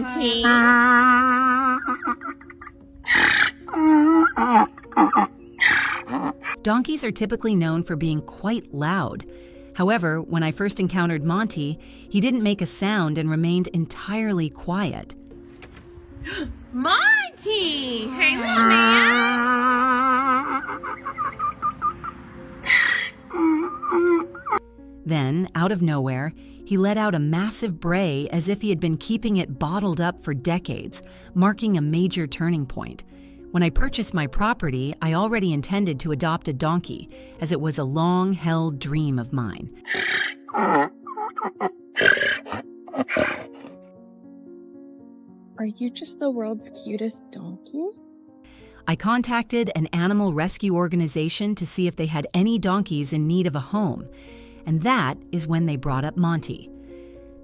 Monty. Donkeys are typically known for being quite loud. However, when I first encountered Monty, he didn't make a sound and remained entirely quiet. Monty! Hey, little man! Then, out of nowhere, he let out a massive bray as if he had been keeping it bottled up for decades, marking a major turning point. When I purchased my property, I already intended to adopt a donkey, as it was a long-held dream of mine. Are you just the world's cutest donkey? I contacted an animal rescue organization to see if they had any donkeys in need of a home, and that is when they brought up Monty.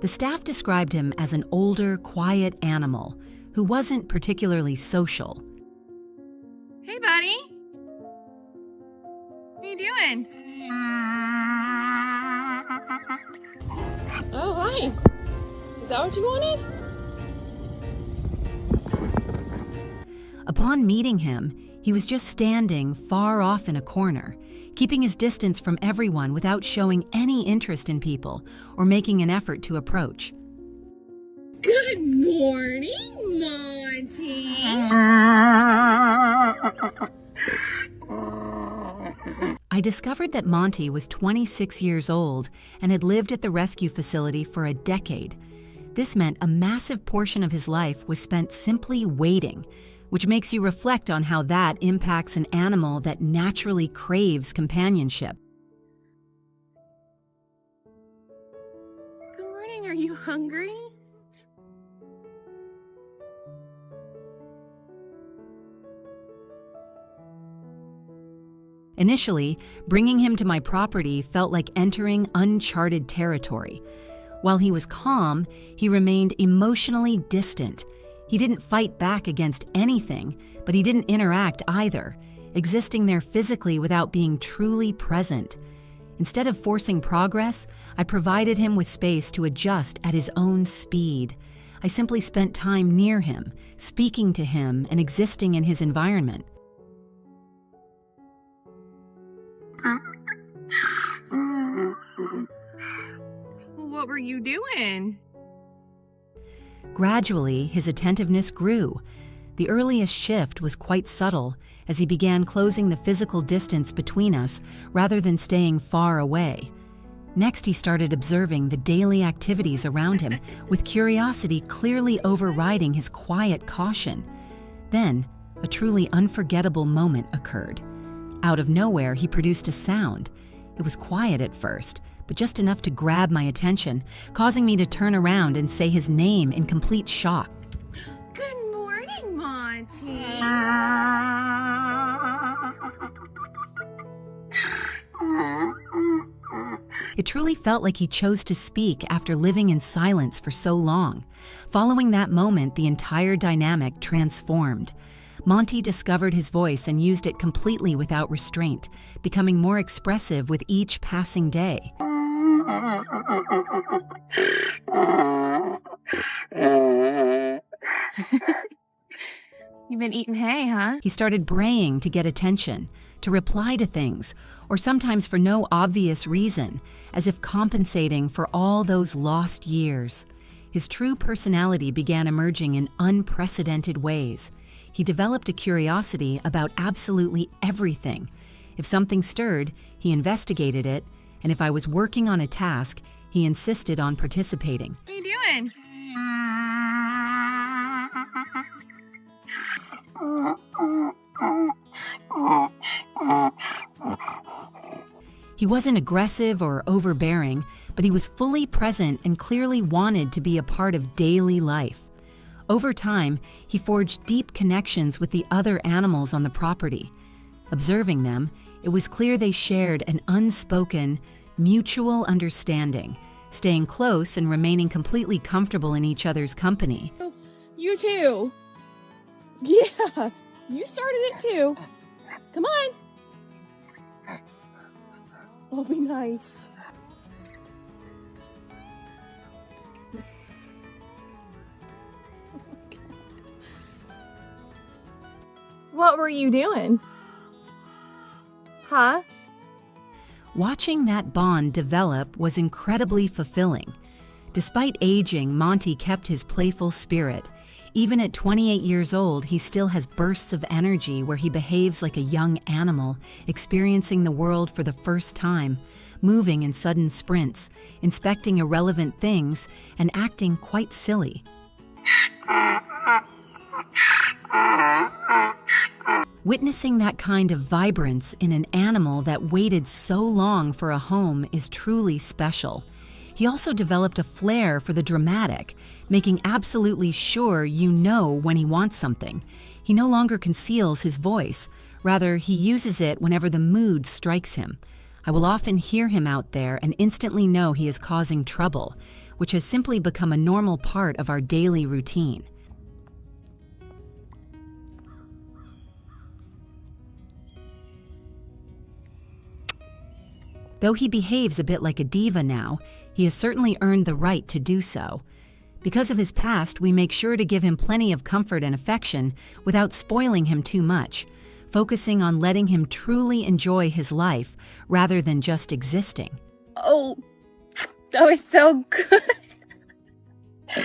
The staff described him as an older, quiet animal who wasn't particularly social. Hey, buddy. What are you doing? Oh, hi. Is that what you wanted? Upon meeting him, he was just standing far off in a corner, keeping his distance from everyone without showing any interest in people or making an effort to approach. Good morning, Monty. I discovered that Monty was 26 years old and had lived at the rescue facility for a decade. This meant a massive portion of his life was spent simply waiting, which makes you reflect on how that impacts an animal that naturally craves companionship. Good morning. Are you hungry? Initially, bringing him to my property felt like entering uncharted territory. While he was calm, he remained emotionally distant. He didn't fight back against anything, but he didn't interact either, existing there physically without being truly present. Instead of forcing progress, I provided him with space to adjust at his own speed. I simply spent time near him, speaking to him and existing in his environment. What were you doing? Gradually, his attentiveness grew. The earliest shift was quite subtle, as he began closing the physical distance between us rather than staying far away. Next, he started observing the daily activities around him, with curiosity clearly overriding his quiet caution. Then, a truly unforgettable moment occurred. Out of nowhere, he produced a sound. It was quiet at first, but just enough to grab my attention, causing me to turn around and say his name in complete shock. Good morning, Monty. It truly felt like he chose to speak after living in silence for so long. Following that moment, the entire dynamic transformed. Monty discovered his voice and used it completely without restraint, becoming more expressive with each passing day. You've been eating hay, huh? He started braying to get attention, to reply to things, or sometimes for no obvious reason, as if compensating for all those lost years. His true personality began emerging in unprecedented ways. He developed a curiosity about absolutely everything. If something stirred, he investigated it, and if I was working on a task, he insisted on participating. What are you doing? He wasn't aggressive or overbearing, but he was fully present and clearly wanted to be a part of daily life. Over time, he forged deep connections with the other animals on the property. Observing them, it was clear they shared an unspoken, mutual understanding, staying close and remaining completely comfortable in each other's company. You too. Yeah, you started it too. Come on. Oh, be nice. What were you doing? Huh? Watching that bond develop was incredibly fulfilling. Despite aging, Monty kept his playful spirit. Even at 28 years old, he still has bursts of energy where he behaves like a young animal, experiencing the world for the first time, moving in sudden sprints, inspecting irrelevant things, and acting quite silly. Witnessing that kind of vibrance in an animal that waited so long for a home is truly special. He also developed a flair for the dramatic, making absolutely sure you know when he wants something. He no longer conceals his voice. Rather, he uses it whenever the mood strikes him. I will often hear him out there and instantly know he is causing trouble, which has simply become a normal part of our daily routine. Though he behaves a bit like a diva now, he has certainly earned the right to do so. Because of his past, we make sure to give him plenty of comfort and affection without spoiling him too much, focusing on letting him truly enjoy his life rather than just existing. Oh, that was so good. Hey,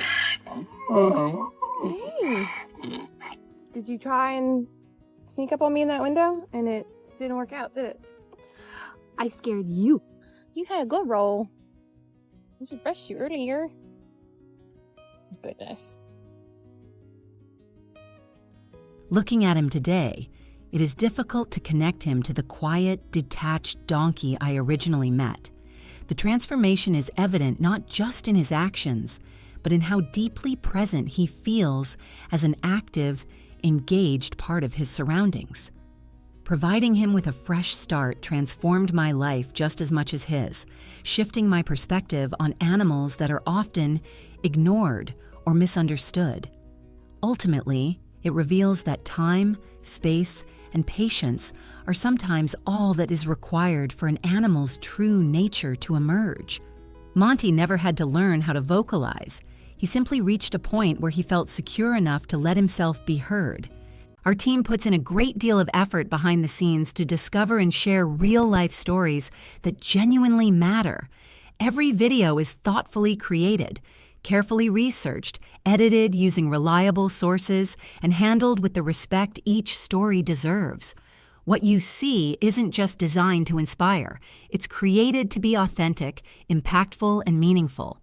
did you try and sneak up on me in that window? And it didn't work out, did it? I scared you. You had a good roll. I should brush you earlier. Goodness. Looking at him today, it is difficult to connect him to the quiet, detached donkey I originally met. The transformation is evident not just in his actions, but in how deeply present he feels as an active, engaged part of his surroundings. Providing him with a fresh start transformed my life just as much as his, shifting my perspective on animals that are often ignored or misunderstood. Ultimately, it reveals that time, space, and patience are sometimes all that is required for an animal's true nature to emerge. Monty never had to learn how to vocalize. He simply reached a point where he felt secure enough to let himself be heard. Our team puts in a great deal of effort behind the scenes to discover and share real-life stories that genuinely matter. Every video is thoughtfully created, carefully researched, edited using reliable sources, and handled with the respect each story deserves. What you see isn't just designed to inspire. It's created to be authentic, impactful, and meaningful.